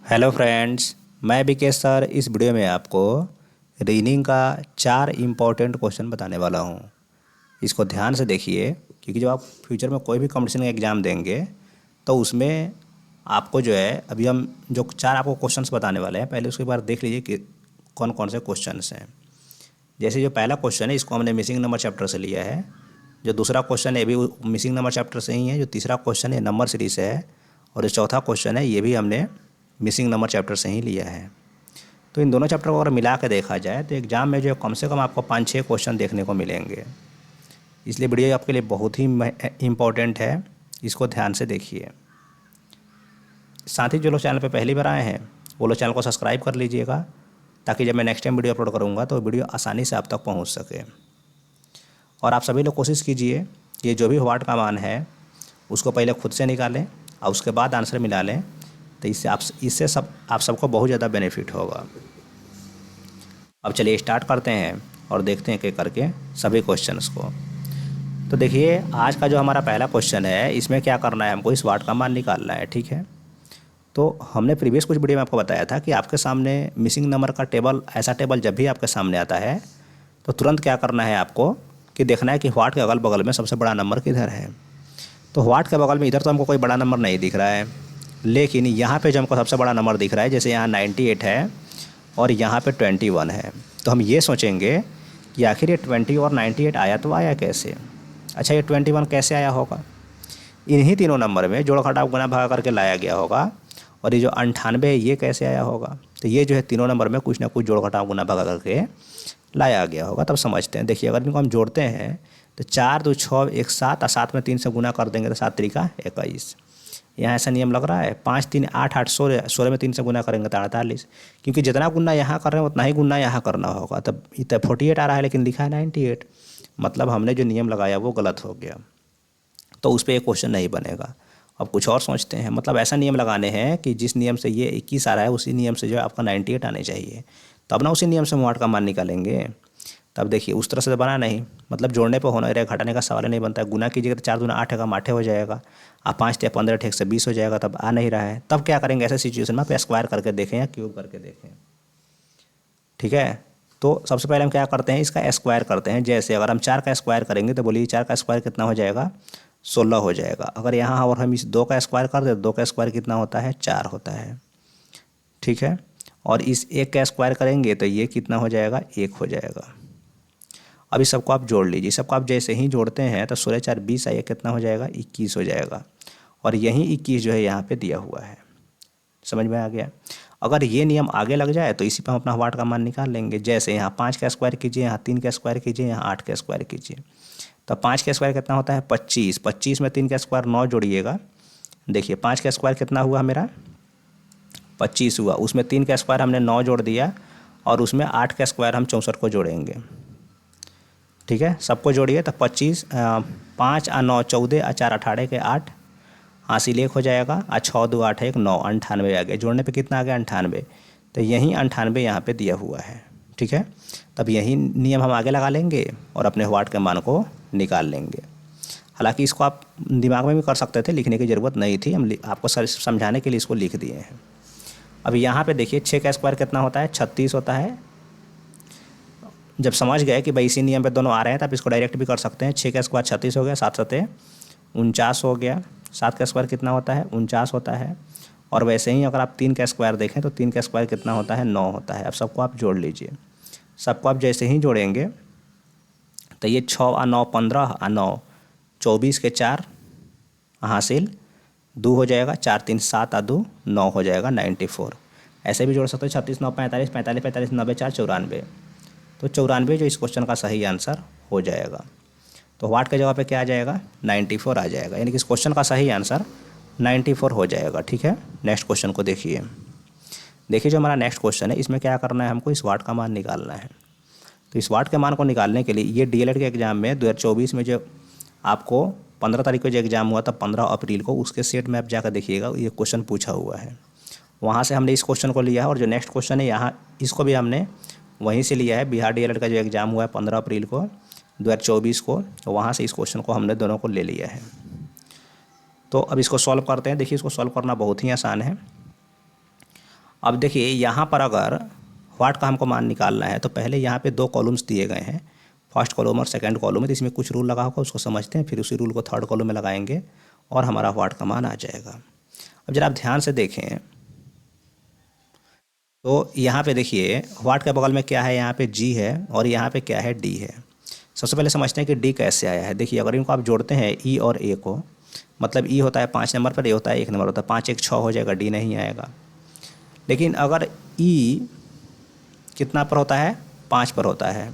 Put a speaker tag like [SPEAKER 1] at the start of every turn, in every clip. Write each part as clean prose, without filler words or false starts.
[SPEAKER 1] Hello friends, मैं Vikesh sir इस video में आपको रीजनिंग का 4 इम्पोर्टेंट क्वेश्चन बताने वाला हूँ। इसको ध्यान से देखिए, क्योंकि जब आप फ्यूचर में कोई भी कंपटीशन का एग्ज़ाम देंगे तो उसमें आपको जो है, अभी हम जो 4 आपको क्वेश्चंस बताने वाले हैं, पहले उसके बाद देख लीजिए कि कौन कौन से क्वेश्चंस हैं। जैसे जो पहला क्वेश्चन है, इसको हमने मिसिंग नंबर चैप्टर से लिया है। जो दूसरा क्वेश्चन है, ये भी मिसिंग नंबर चैप्टर से ही है। जो तीसरा क्वेश्चन है, नंबर सीरीज से है। और जो चौथा क्वेश्चन है, ये भी हमने मिसिंग नंबर चैप्टर से ही लिया है। तो इन दोनों चैप्टर को अगर मिला के देखा जाए तो एग्ज़ाम में जो है कम से कम आपको 5-6 क्वेश्चन देखने को मिलेंगे। इसलिए वीडियो आपके लिए बहुत ही इम्पोर्टेंट है, इसको ध्यान से देखिए। साथ ही जो लोग चैनल पर पहली बार आए हैं वो लोग चैनल को सब्सक्राइब कर लीजिएगा, ताकि जब मैं नेक्स्ट टाइम वीडियो अपलोड करूँगा तो वीडियो आसानी से आप तक पहुँच सके। और आप सभी लोग कोशिश कीजिए कि जो भी वाट का मान है उसको पहले खुद से निकालें और उसके बाद आंसर मिला लें, तो इससे आप सबको बहुत ज़्यादा बेनिफिट होगा। अब चलिए स्टार्ट करते हैं और देखते हैं एक करके सभी क्वेश्चंस को। तो देखिए, आज का जो हमारा पहला क्वेश्चन है, इसमें क्या करना है, हमको इस वाट का मान निकालना है। ठीक है, तो हमने प्रीवियस कुछ वीडियो में आपको बताया था कि आपके सामने मिसिंग नंबर का टेबल, ऐसा टेबल जब भी आपके सामने आता है तो तुरंत क्या करना है आपको, कि देखना है कि वाट के अगल बगल में सबसे बड़ा नंबर किधर है। तो वाट के बगल में इधर तो हमको कोई बड़ा नंबर नहीं दिख रहा है, लेकिन यहाँ पे जो हमको सबसे बड़ा नंबर दिख रहा है, जैसे यहाँ 98 है और यहाँ पे 21 है, तो हम ये सोचेंगे कि आखिर ये 20 और 98 आया तो आया कैसे। अच्छा, ये 21 कैसे आया होगा, इन्हीं तीनों नंबर में जोड़ घटाव गुना भागा करके लाया गया होगा। और ये जो 98 है, ये कैसे आया होगा, तो ये जो है तीनों नंबर में कुछ ना कुछ जोड़ घटाव गुना भागा करके लाया गया होगा। तब समझते हैं। देखिए, अगर इनको हम जोड़ते हैं तो 4 2 6 1 7 और 7 में 3 से गुना कर देंगे तो 7 3 21। यहाँ ऐसा नियम लग रहा है। 5 3 8 8 16, 16 में 3 से गुना करेंगे तो 48, क्योंकि जितना गुना यहाँ कर रहे हैं उतना ही गुना यहाँ करना होगा। तब इतना 48 आ रहा है, लेकिन लिखा है 98, मतलब हमने जो नियम लगाया वो गलत हो गया, तो उस पर एक क्वेश्चन नहीं बनेगा। अब कुछ और सोचते हैं, मतलब ऐसा नियम लगाने हैं कि जिस नियम से ये 21 आ रहा है उसी नियम से जो है आपका 98 आने चाहिए, तब ना उसी नियम से वाट का मान निकालेंगे। तब देखिए, उस तरह से बना नहीं, मतलब जोड़ने पे होना रहे, घटाने का सवाल नहीं बनता है। गुना कीजिएगा तो 4 दूना 8 का 8 हो जाएगा, आप 5 या 15 ठेक से 20 हो जाएगा, तब आ नहीं रहा है। तब क्या करेंगे ऐसे सिचुएशन में, आप स्क्वायर करके देखें या क्यूब करके देखें। ठीक है, तो सबसे पहले हम क्या करते हैं, इसका स्क्वायर करते हैं। जैसे अगर हम 4 का स्क्वायर करेंगे तो बोलिए 4 का स्क्वायर कितना हो जाएगा, 16 हो जाएगा। अगर यहाँ और हम इस 2 का स्क्वायर कर दें तो 2 का स्क्वायर कितना होता है, 4 होता है। ठीक है, और इस 1 का स्क्वायर करेंगे तो ये कितना हो जाएगा, 1 हो जाएगा। अब इस सबको आप जोड़ लीजिए। सबको आप जैसे ही जोड़ते हैं तो 16 4 20 आइए, कितना हो जाएगा, 21 हो जाएगा। और यही 21 जो है यहाँ पे दिया हुआ है। समझ में आ गया। अगर ये नियम आगे लग जाए तो इसी पर हम अपना वाट का मान निकाल लेंगे। जैसे यहाँ 5 का स्क्वायर कीजिए, यहाँ 3 का स्क्वायर कीजिए, यहाँ 8 का स्क्वायर कीजिए, तो 5 का स्क्वायर कितना होता है, 25। 25 में 3 का स्क्वायर 9 जोड़िएगा। देखिए, 5 का स्क्वायर कितना हुआ मेरा, 25 हुआ। उसमें 3 का स्क्वायर हमने 9 जोड़ दिया, और उसमें 8 का स्क्वायर हम 64 को जोड़ेंगे। ठीक है, सबको जोड़िए तो 25 5 और 9 14 और 4 18 के 8, हासिल 1 हो जाएगा, और 6 2 8 1 9, 98 आ गया। जोड़ने पे कितना आ गया, 98। तो यही 98 यहाँ पे दिया हुआ है। ठीक है, तब यही नियम हम आगे लगा लेंगे और अपने वाट के मान को निकाल लेंगे। हालांकि इसको आप दिमाग में भी कर सकते थे, लिखने की ज़रूरत नहीं थी, हम आपको समझाने के लिए इसको लिख दिए हैं। अब यहाँ पे देखिए, 6 का स्क्वायर कितना होता है, 36 होता है। जब समझ गए कि भाई इसी नियम पे दोनों आ रहे हैं, तो आप इसको डायरेक्ट भी कर सकते हैं। 6 का स्क्वायर 36 हो गया, 7 7 49 हो गया। 7 का स्क्वायर कितना होता है, 49 होता है। और वैसे ही अगर आप 3 का स्क्वायर देखें तो 3 का स्क्वायर कितना होता है, 9 होता है। अब सबको आप जोड़ लीजिए। सबको आप जैसे ही जोड़ेंगे तो ये 6 और 9 15 और 9 24 के 4 हासिल 2 हो जाएगा। 4 3 7 और 2 9 हो जाएगा, 94। ऐसे भी जोड़ सकते हो, 36 9 45 45 45 90 4 94। तो 94 जो इस क्वेश्चन का सही आंसर हो जाएगा। तो वाट के जगह पे क्या आ जाएगा, 94 आ जाएगा, यानी कि इस क्वेश्चन का सही आंसर 94 हो जाएगा। ठीक है, नेक्स्ट क्वेश्चन को देखिए। देखिए, जो हमारा नेक्स्ट क्वेश्चन है, इसमें क्या करना है, हमको इस वाट का मान निकालना है। तो इस वाट के मान को निकालने के लिए ये डीएलएड के एग्ज़ाम में 2024 में जो आपको 15 तारीख को जो एग्ज़ाम हुआ था, 15 अप्रैल को, उसके सेट में आप जाकर देखिएगा, ये क्वेश्चन पूछा हुआ है। वहाँ से हमने इस क्वेश्चन को लिया है, और जो नेक्स्ट क्वेश्चन है यहाँ, इसको भी हमने वहीं से लिया है। बिहार डीएलएड का जो एग्ज़ाम हुआ है 15 अप्रैल को 2024 को, तो वहाँ से इस क्वेश्चन को हमने दोनों को ले लिया है। तो अब इसको सॉल्व करते हैं। देखिए, इसको सॉल्व करना बहुत ही आसान है। अब देखिए यहाँ पर अगर व्हाट का हमको मान निकालना है तो पहले यहाँ पे 2 कॉलम्स दिए गए हैं, फर्स्ट कॉलम और सेकंड कॉलम है, तो इसमें कुछ रूल लगा होगा उसको समझते हैं, फिर उसी रूल को थर्ड कॉलम में लगाएंगे और हमारा व्हाट का मान आ जाएगा। अब जरा आप ध्यान से देखें तो यहाँ पे देखिए व्हाट के बगल में क्या है, यहाँ पे जी है और यहाँ पे क्या है, डी है। सबसे पहले समझते हैं कि डी कैसे आया है। देखिए अगर इनको आप जोड़ते हैं ई और ए को, मतलब ई होता है 5 नंबर पर, ए होता है 1 नंबर होता है, 5 1 6 हो जाएगा, डी नहीं आएगा। लेकिन अगर ई कितना पर होता है, 5 पर होता है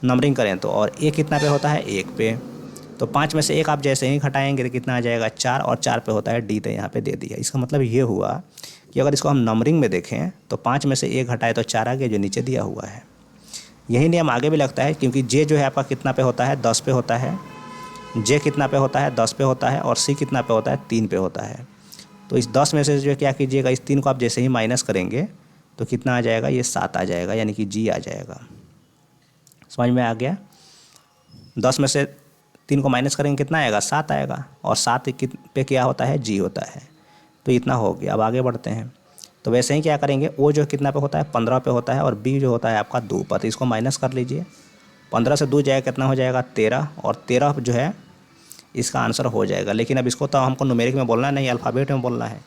[SPEAKER 1] नंबरिंग करें तो, और ए कितना पे होता है, 1 पे, तो 5 में से 1 आप जैसे ही घटाएंगे तो कितना आ जाएगा, 4, और 4 पे होता है डी, तो यहाँ पे दे दिया। इसका मतलब ये हुआ कि अगर इसको हम नंबरिंग में देखें तो 5 में से 1 घटाए तो 4 आ गया जो नीचे दिया हुआ है। यही नियम आगे भी लगता है, क्योंकि जे जो है आपका कितना पे होता है, 10 पे होता है, जे कितना पे होता है, 10 पे होता है, और सी कितना पे होता है, 3 पे होता है। तो इस 10 में से जो है क्या कीजिएगा, इस 3 को आप जैसे ही माइनस करेंगे तो कितना आ जाएगा, ये 7 आ जाएगा, यानी कि जी आ जाएगा। समझ में आ गया। 10 में से 3 को माइनस करेंगे कितना आएगा, 7 आएगा, और 7 पे क्या होता है, जी होता है। तो इतना हो गया। अब आगे बढ़ते हैं तो वैसे ही क्या करेंगे, ओ जो कितना पे होता है, 15 पे होता है, और बी जो होता है आपका 2 पर, तो इसको माइनस कर लीजिए। 15 से 2 जाएगा कितना हो जाएगा, 13, और 13 जो है इसका आंसर हो जाएगा। लेकिन अब इसको तो हमको न्यूमेरिक में बोलना नहीं, अल्फ़ाबेट में बोलना है।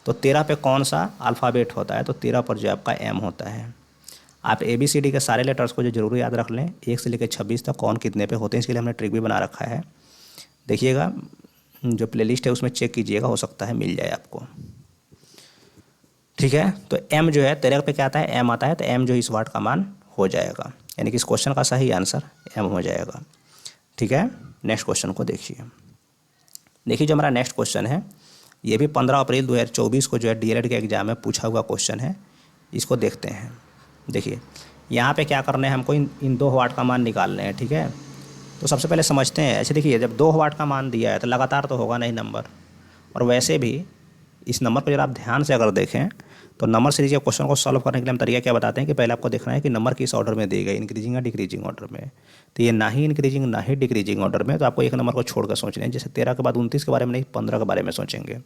[SPEAKER 1] तो 13 पे कौन सा अल्फ़ाबेट होता है, तो 13 पर जो आपका एम होता है। आप ABCD के सारे लेटर्स को जो जरूर याद रख लें, 1 से लेकर 26 तक कौन कितने पे होते हैं, इसके लिए हमने ट्रिक भी बना रखा है। देखिएगा जो प्लेलिस्ट है उसमें चेक कीजिएगा, हो सकता है मिल जाए आपको। ठीक है, तो एम जो है 13 पे क्या आता है, एम आता है, तो एम जो इस वर्ड का मान हो जाएगा, यानी कि इस क्वेश्चन का सही आंसर एम हो जाएगा। ठीक है, नेक्स्ट क्वेश्चन को देखिए। देखिए जो हमारा नेक्स्ट क्वेश्चन है, ये भी 15 अप्रैल 2024 को जो है DLED के एग्जाम में पूछा हुआ क्वेश्चन है। इसको देखते हैं। देखिए यहाँ पे क्या करना है, हमको इन 2 वाट का मान निकालने हैं। ठीक है, तो सबसे पहले समझते हैं। ऐसे देखिए जब 2 वाट का मान दिया है तो लगातार तो होगा नहीं नंबर, और वैसे भी इस नंबर पर जब आप ध्यान से अगर देखें तो नंबर सीरीज के क्वेश्चन को सॉल्व करने के लिए हम तरीका क्या बताते हैं कि पहले आपको देखना है कि नंबर किस ऑर्डर में दिए गए, इंक्रीजिंग या डिक्रीजिंग ऑर्डर में। तो ये ना ही इंक्रीजिंग ना ही डिक्रीजिंग ऑर्डर में, तो आपको एक नंबर को छोड़कर सोचना है। जैसे 13 के बाद 29 के बारे में नहीं, 15 के बारे में सोचेंगे,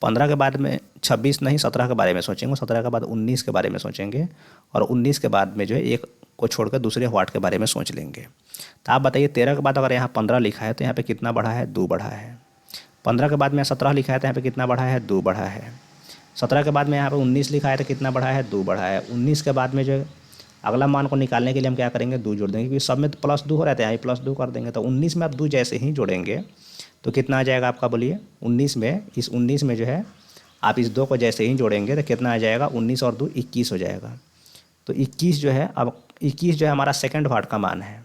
[SPEAKER 1] 15 के बाद में 26 नहीं 17 के बारे में सोचेंगे, 17 के बाद 19 के बारे में सोचेंगे, और 19 के बाद में जो है एक को छोड़कर दूसरे वाट के बारे में सोच लेंगे। तो आप बताइए 13 के बाद अगर यहाँ 15 लिखा है तो यहाँ पे कितना बढ़ा है, 2 बढ़ा है। 15 के बाद में 17 लिखा है तो यहाँ पे कितना बढ़ा है, 2 बढ़ा है। 17 के बाद में यहाँ पे 19 लिखा है तो कितना बढ़ा है, 2 बढ़ा है। 19 के बाद में जो अगला मान को निकालने के लिए हम क्या करेंगे, 2 जोड़ देंगे, क्योंकि सब में तो +2 हो रहते हैं, यहाँ +2 कर देंगे। तो 19 में आप 2 जैसे ही जोड़ेंगे तो कितना आ जाएगा आपका, बोलिए। 19 में, इस 19 में जो है आप इस 2 को जैसे ही जोड़ेंगे तो कितना आ जाएगा, 19 और 2 21 हो जाएगा। तो 21 जो है, अब 21 जो है हमारा सेकंड वाट का मान है।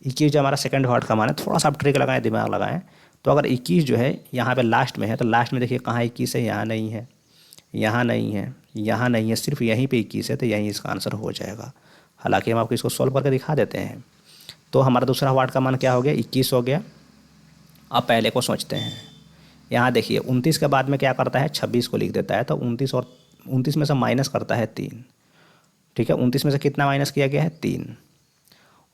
[SPEAKER 1] 21 जो हमारा सेकंड वाट का मान है। थोड़ा सा आप ट्रिक लगाएं, दिमाग लगाएं। तो अगर 21 जो है यहाँ पे लास्ट में है, तो लास्ट में देखिए कहाँ 21 है, यहाँ नहीं है, यहाँ नहीं है, यहाँ नहीं है, सिर्फ यहीं पे 21 है, तो यहीं इसका आंसर हो जाएगा। हालांकि हम आपको इसको सॉल्व करके दिखा देते हैं। तो हमारा दूसरा वाट का मान क्या हो गया, 21 हो गया। अब पहले को सोचते हैं। यहाँ देखिए 29 के बाद में क्या करता है, 26 को लिख देता है, तो 29 और 29 में से माइनस करता है 3। ठीक है, 29 में से कितना माइनस किया गया है, 3,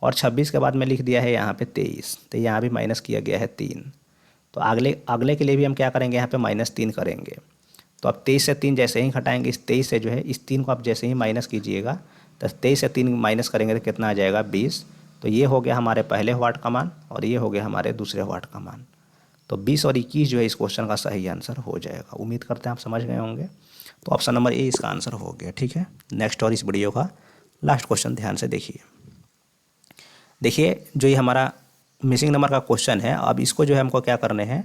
[SPEAKER 1] और 26 के बाद में लिख दिया है यहाँ पे 23, तो यहाँ भी माइनस किया गया है 3। तो अगले अगले के लिए भी हम क्या करेंगे, यहाँ पे -3 करेंगे। तो अब 23 से 3 जैसे ही घटाएंगे, इस 23 से जो है इस 3 को आप जैसे ही माइनस कीजिएगा तो 23 से 3 माइनस करेंगे तो कितना आ जाएगा, 20। तो ये हो गया हमारे पहले वाट का मान, और ये हो गया हमारे दूसरे वाट का मान। तो 20 और 21 जो है इस क्वेश्चन का सही आंसर हो जाएगा। उम्मीद करते हैं आप समझ गए होंगे। तो ऑप्शन नंबर ए इसका आंसर हो गया। ठीक है, नेक्स्ट और इस वीडियो का लास्ट क्वेश्चन ध्यान से देखिए। देखिए जो ये हमारा मिसिंग नंबर का क्वेश्चन है, अब इसको जो है हमको क्या करने हैं,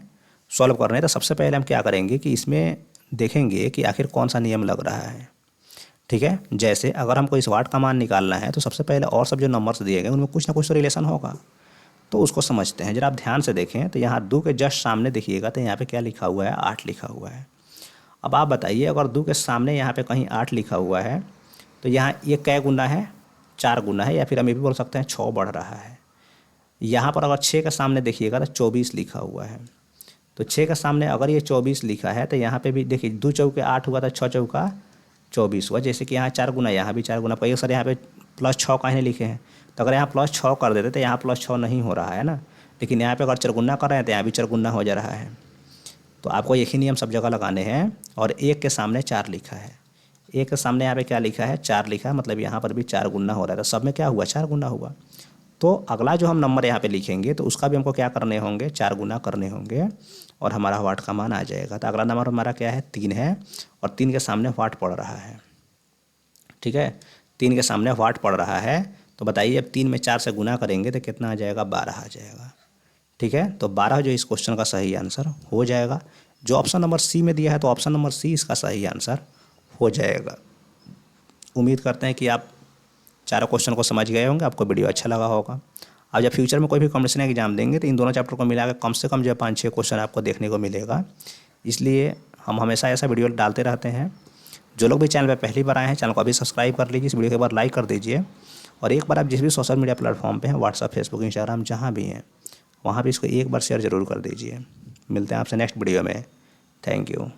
[SPEAKER 1] सॉल्व करने हैं। तो सबसे पहले हम क्या करेंगे कि इसमें देखेंगे कि आखिर कौन सा नियम लग रहा है। ठीक है, जैसे अगर हमको इस वाट का मान निकालना है तो सबसे पहले और सब जो नंबर्स दिए गए उनमें कुछ ना कुछ तो रिलेशन होगा, तो उसको समझते हैं। जरा आप ध्यान से देखें तो यहाँ 2 के जस्ट सामने देखिएगा तो यहाँ पे क्या लिखा हुआ है, 8 लिखा हुआ है। अब आप बताइए अगर 2 के सामने यहाँ पे कहीं 8 लिखा हुआ है तो यहाँ ये कै गुना है, 4 गुना है, या फिर हम ये भी बोल सकते हैं 6 बढ़ रहा है। यहाँ पर अगर 6 के सामने देखिएगा तो 24 लिखा हुआ है। तो 6 के सामने अगर ये 24 लिखा है तो यहाँ पे भी देखिए 2 चौके 8 हुआ था, 6 चौका 24 हुआ। जैसे कि यहाँ 4 गुना, यहाँ भी 4 गुना। कई सर यहाँ पे +6 काहे नहीं लिखे हैं, तो अगर यहाँ +6 कर देते तो यहाँ +6 नहीं हो रहा है ना, लेकिन यहाँ पे अगर चरगुना कर रहे हैं तो यहाँ भी चरगुना हो जा रहा है। तो आपको एक ही नियम सब जगह लगाने हैं। और 1 के सामने 4 लिखा है, एक के सामने यहाँ पे क्या लिखा है, 4 लिखा है, मतलब यहाँ पर भी 4 गुना हो रहा है, तो सब में क्या हुआ, 4 गुना हुआ। तो अगला जो हम नंबर यहाँ पे लिखेंगे तो उसका भी हमको क्या करने होंगे, 4 गुना करने होंगे और हमारा वाट का मान आ जाएगा। तो अगला नंबर हमारा क्या है, 3 है और 3 के सामने वाट पड़ रहा है। ठीक है, 3 के सामने वाट पड़ रहा है, तो बताइए अब 3 में 4 से गुना करेंगे तो कितना आ जाएगा, 12 आ जाएगा। ठीक है, तो 12 जो इस क्वेश्चन का सही आंसर हो जाएगा। जो ऑप्शन नंबर सी में दिया है तो ऑप्शन नंबर सी इसका सही आंसर हो जाएगा। उम्मीद करते हैं कि आप चारों क्वेश्चन को समझ गए होंगे, आपको वीडियो अच्छा लगा होगा। अब जब फ्यूचर में कोई भी कॉम्पिटिशन एग्जाम देंगे तो इन दोनों चैप्टर को मिलाकर कम से कम जो 5-6 क्वेश्चन आपको देखने को मिलेगा। इसलिए हम हमेशा ऐसा वीडियो डालते रहते हैं। जो लोग भी चैनल पर पहली बार आए हैं, चैनल को अभी सब्सक्राइब कर लीजिए, इस वीडियो के बाद लाइक कर दीजिए और एक बार आप जिस भी सोशल मीडिया प्लेटफॉर्म पे हैं, व्हाट्सअप, फेसबुक, इंस्टाग्राम, जहाँ भी हैं वहाँ भी इसको एक बार शेयर ज़रूर कर दीजिए। मिलते हैं आपसे नेक्स्ट वीडियो में। Thank you.